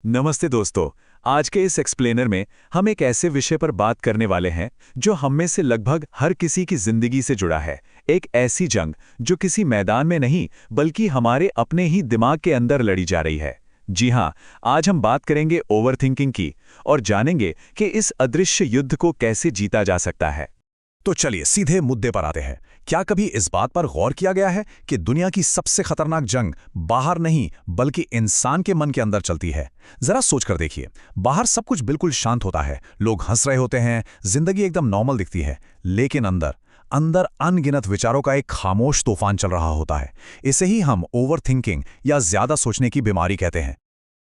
नमस्ते दोस्तों। आज के इस एक्सप्लेनर में हम एक ऐसे विषय पर बात करने वाले हैं जो हम में से लगभग हर किसी की जिंदगी से जुड़ा है। एक ऐसी जंग जो किसी मैदान में नहीं बल्कि हमारे अपने ही दिमाग के अंदर लड़ी जा रही है। जी हाँ, आज हम बात करेंगे ओवरथिंकिंग की और जानेंगे कि इस अदृश्य युद्ध को कैसे जीता जा सकता है। तो चलिए सीधे मुद्दे पर आते हैं। क्या कभी इस बात पर गौर किया गया है कि दुनिया की सबसे खतरनाक जंग बाहर नहीं बल्कि इंसान के मन के अंदर चलती है? जरा सोचकर देखिए। बाहर सब कुछ बिल्कुल शांत होता है, लोग हंस रहे होते हैं, जिंदगी एकदम नॉर्मल दिखती है, लेकिन अंदर अंदर अनगिनत विचारों का एक खामोश तूफान चल रहा होता है। इसे ही हम ओवरथिंकिंग या ज्यादा सोचने की बीमारी कहते हैं।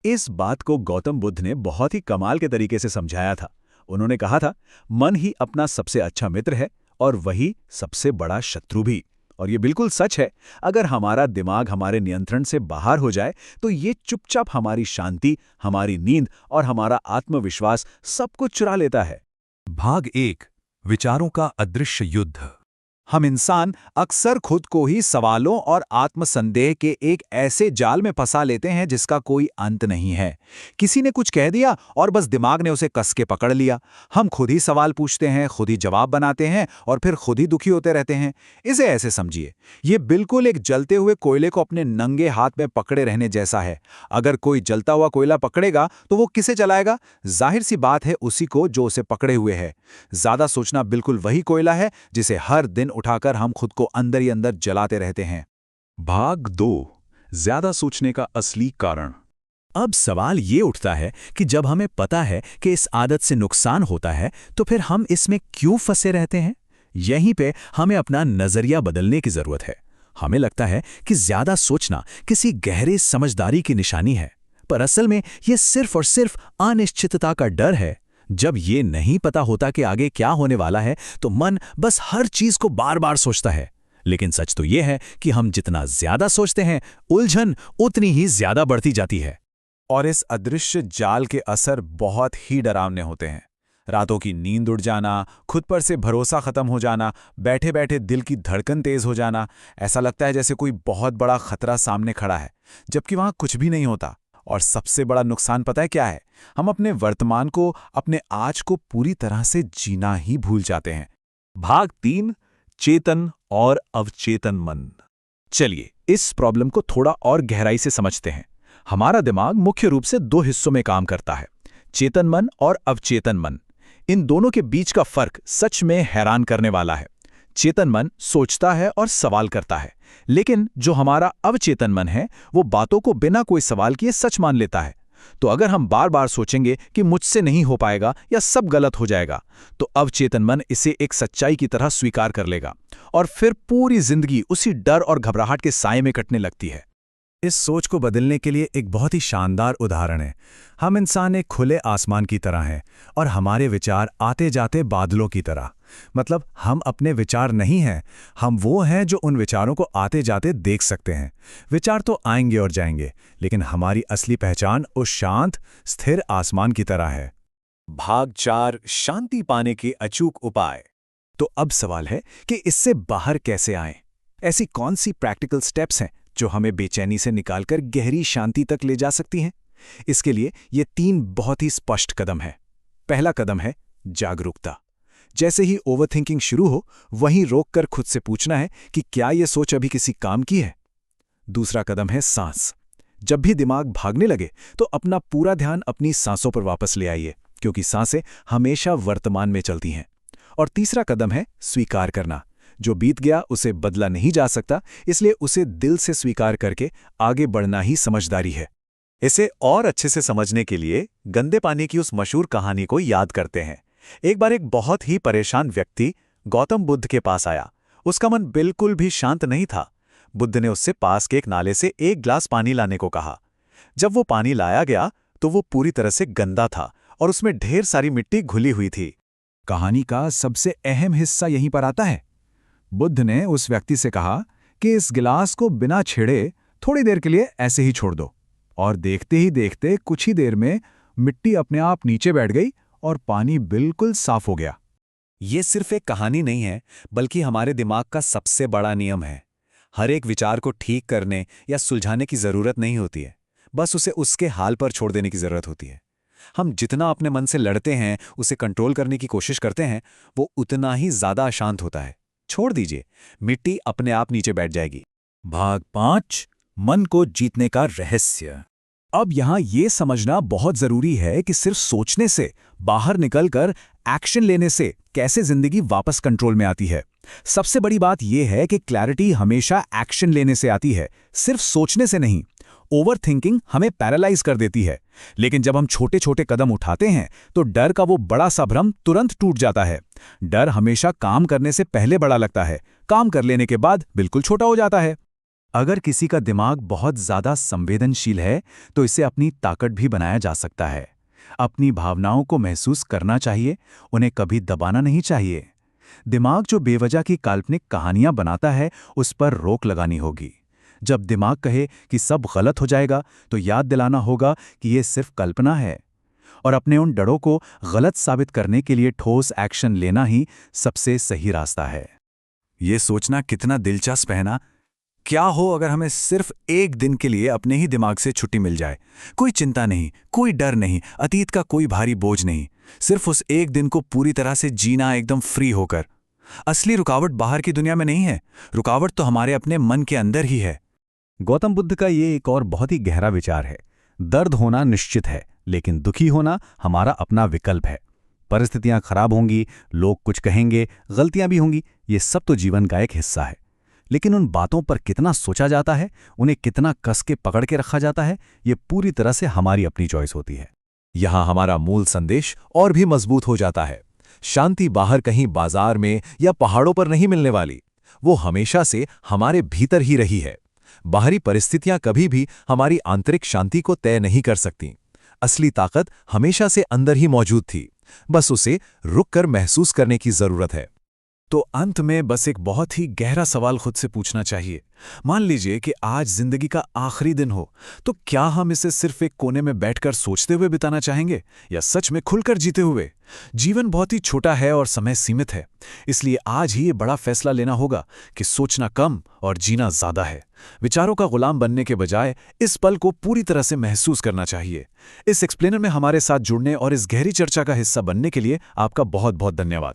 इस बात को गौतम बुद्ध ने बहुत ही कमाल के तरीके से समझाया था। उन्होंने कहा था, मन ही अपना सबसे अच्छा मित्र है और वही सबसे बड़ा शत्रु भी। और ये बिल्कुल सच है। अगर हमारा दिमाग हमारे नियंत्रण से बाहर हो जाए तो ये चुपचाप हमारी शांति, हमारी नींद और हमारा आत्मविश्वास सब कुछ चुरा लेता है। भाग 1, विचारों का अदृश्य युद्ध। हम इंसान अक्सर खुद को ही सवालों और आत्मसंदेह के एक ऐसे जाल में फंसा लेते हैं जिसका कोई अंत नहीं है। किसी ने कुछ कह दिया और बस दिमाग ने उसे कस के पकड़ लिया। हम खुद ही सवाल पूछते हैं, खुद ही जवाब बनाते हैं और फिर खुद ही दुखी होते रहते हैं। इसे ऐसे समझिए, ये बिल्कुल एक जलते हुए कोयले को अपने नंगे हाथ में पकड़े रहने जैसा है। अगर कोई जलता हुआ कोयला पकड़ेगा तो वो किसे जलाएगा? जाहिर सी बात है, उसी को जो उसे पकड़े हुए है। ज्यादा सोचना बिल्कुल वही कोयला है जिसे हर दिन उठाकर हम खुद को अंदर ही अंदर जलाते रहते हैं। भाग 2, ज्यादा सोचने का असली कारण। अब सवाल ये उठता है कि जब हमें पता है कि इस आदत से नुकसान होता है तो फिर हम इसमें क्यों फंसे रहते हैं? यहीं पे हमें अपना नजरिया बदलने की जरूरत है। हमें लगता है कि ज्यादा सोचना किसी गहरे समझदारी की निशानी है, पर असल में यह सिर्फ और सिर्फ अनिश्चितता का डर है। जब ये नहीं पता होता कि आगे क्या होने वाला है तो मन बस हर चीज को बार बार सोचता है। लेकिन सच तो यह है कि हम जितना ज्यादा सोचते हैं, उलझन उतनी ही ज्यादा बढ़ती जाती है। और इस अदृश्य जाल के असर बहुत ही डरावने होते हैं। रातों की नींद उड़ जाना, खुद पर से भरोसा खत्म हो जाना, बैठे बैठे दिल की धड़कन तेज हो जाना। ऐसा लगता है जैसे कोई बहुत बड़ा खतरा सामने खड़ा है, जबकि वहां कुछ भी नहीं होता। और सबसे बड़ा नुकसान पता है क्या है? हम अपने वर्तमान को, अपने आज को पूरी तरह से जीना ही भूल जाते हैं। भाग 3, चेतन और अवचेतन मन। चलिए इस प्रॉब्लम को थोड़ा और गहराई से समझते हैं। हमारा दिमाग मुख्य रूप से 2 हिस्सों में काम करता है, चेतन मन और अवचेतन मन। इन दोनों के बीच का फर्क सच में हैरान करने वाला है। चेतन मन सोचता है और सवाल करता है, लेकिन जो हमारा अवचेतन मन है वो बातों को बिना कोई सवाल किए सच मान लेता है। तो अगर हम बार बार सोचेंगे कि मुझसे नहीं हो पाएगा या सब गलत हो जाएगा, तो अवचेतन मन इसे एक सच्चाई की तरह स्वीकार कर लेगा और फिर पूरी जिंदगी उसी डर और घबराहट के साए में कटने लगती है। इस सोच को बदलने के लिए एक बहुत ही शानदार उदाहरण है। हम इंसान एक खुले आसमान की तरह हैं और हमारे विचार आते जाते बादलों की तरह। मतलब हम अपने विचार नहीं हैं, हम वो हैं जो उन विचारों को आते जाते देख सकते हैं। विचार तो आएंगे और जाएंगे, लेकिन हमारी असली पहचान उस शांत स्थिर आसमान की तरह है। भाग 4, शांति पाने के अचूक उपाय। तो अब सवाल है कि इससे बाहर कैसे आएं? ऐसी कौन सी प्रैक्टिकल स्टेप्स हैं जो हमें बेचैनी से निकालकर गहरी शांति तक ले जा सकती हैं? इसके लिए ये 3 बहुत ही स्पष्ट कदम हैं। पहला कदम है जागरूकता। जैसे ही ओवरथिंकिंग शुरू हो, वहीं रोककर खुद से पूछना है कि क्या यह सोच अभी किसी काम की है। दूसरा कदम है सांस। जब भी दिमाग भागने लगे तो अपना पूरा ध्यान अपनी सांसों पर वापस ले आइए, क्योंकि सांसें हमेशा वर्तमान में चलती हैं। और तीसरा कदम है स्वीकार करना। जो बीत गया उसे बदला नहीं जा सकता, इसलिए उसे दिल से स्वीकार करके आगे बढ़ना ही समझदारी है। इसे और अच्छे से समझने के लिए गंदे पानी की उस मशहूर कहानी को याद करते हैं। एक बार एक बहुत ही परेशान व्यक्ति गौतम बुद्ध के पास आया। उसका मन बिल्कुल भी शांत नहीं था। बुद्ध ने उससे पास के एक नाले से एक ग्लास पानी लाने को कहा। जब वो पानी लाया गया तो वो पूरी तरह से गंदा था और उसमें ढेर सारी मिट्टी घुली हुई थी। कहानी का सबसे अहम हिस्सा यहीं पर आता है। बुद्ध ने उस व्यक्ति से कहा कि इस गिलास को बिना छेड़े थोड़ी देर के लिए ऐसे ही छोड़ दो, और देखते ही देखते कुछ ही देर में मिट्टी अपने आप नीचे बैठ गई और पानी बिल्कुल साफ हो गया। ये सिर्फ एक कहानी नहीं है, बल्कि हमारे दिमाग का सबसे बड़ा नियम है। हर एक विचार को ठीक करने या सुलझाने की जरूरत नहीं होती है, बस उसे उसके हाल पर छोड़ देने की जरूरत होती है। हम जितना अपने मन से लड़ते हैं, उसे कंट्रोल करने की कोशिश करते हैं, वो उतना ही ज्यादा अशांत होता है। छोड़ दीजिए, मिट्टी अपने आप नीचे बैठ जाएगी। भाग 5 मन को जीतने का रहस्य। अब यहां यह समझना बहुत जरूरी है कि सिर्फ सोचने से, बाहर निकलकर एक्शन लेने से कैसे जिंदगी वापस कंट्रोल में आती है। सबसे बड़ी बात यह है कि क्लैरिटी हमेशा एक्शन लेने से आती है, सिर्फ सोचने से नहीं। ओवरथिंकिंग हमें पैरालाइज कर देती है, लेकिन जब हम छोटे छोटे कदम उठाते हैं तो डर का वो बड़ा सा भ्रम तुरंत टूट जाता है। डर हमेशा काम करने से पहले बड़ा लगता है, काम कर लेने के बाद बिल्कुल छोटा हो जाता है। अगर किसी का दिमाग बहुत ज्यादा संवेदनशील है तो इसे अपनी ताकत भी बनाया जा सकता है। अपनी भावनाओं को महसूस करना चाहिए, उन्हें कभी दबाना नहीं चाहिए। दिमाग जो बेवजह की काल्पनिक कहानियां बनाता है, उस पर रोक लगानी होगी। जब दिमाग कहे कि सब गलत हो जाएगा, तो याद दिलाना होगा कि ये सिर्फ कल्पना है, और अपने उन डरों को गलत साबित करने के लिए ठोस एक्शन लेना ही सबसे सही रास्ता है। ये सोचना कितना दिलचस्प है ना? क्या हो अगर हमें सिर्फ एक दिन के लिए अपने ही दिमाग से छुट्टी मिल जाए? कोई चिंता नहीं, कोई डर नहीं, अतीत का कोई भारी बोझ नहीं, सिर्फ उस एक दिन को पूरी तरह से जीना, एकदम फ्री होकर। असली रुकावट बाहर की दुनिया में नहीं है, रुकावट तो हमारे अपने मन के अंदर ही है। गौतम बुद्ध का ये एक और बहुत ही गहरा विचार है। दर्द होना निश्चित है, लेकिन दुखी होना हमारा अपना विकल्प है। परिस्थितियां खराब होंगी, लोग कुछ कहेंगे, गलतियां भी होंगी, ये सब तो जीवन का एक हिस्सा है। लेकिन उन बातों पर कितना सोचा जाता है, उन्हें कितना कस के पकड़ के रखा जाता है, ये पूरी तरह से हमारी अपनी चॉइस होती है। यहां हमारा मूल संदेश और भी मजबूत हो जाता है। शांति बाहर कहीं बाजार में या पहाड़ों पर नहीं मिलने वाली, वो हमेशा से हमारे भीतर ही रही है। बाहरी परिस्थितियां कभी भी हमारी आंतरिक शांति को तय नहीं कर सकती। असली ताकत हमेशा से अंदर ही मौजूद थी, बस उसे रुककर महसूस करने की जरूरत है। तो अंत में बस एक बहुत ही गहरा सवाल खुद से पूछना चाहिए। मान लीजिए कि आज जिंदगी का आखिरी दिन हो, तो क्या हम इसे सिर्फ एक कोने में बैठकर सोचते हुए बिताना चाहेंगे, या सच में खुलकर जीते हुए? जीवन बहुत ही छोटा है और समय सीमित है, इसलिए आज ही ये बड़ा फैसला लेना होगा कि सोचना कम और जीना ज्यादा है। विचारों का गुलाम बनने के बजाय इस पल को पूरी तरह से महसूस करना चाहिए। इस एक्सप्लेनर में हमारे साथ जुड़ने और इस गहरी चर्चा का हिस्सा बनने के लिए आपका बहुत बहुत धन्यवाद।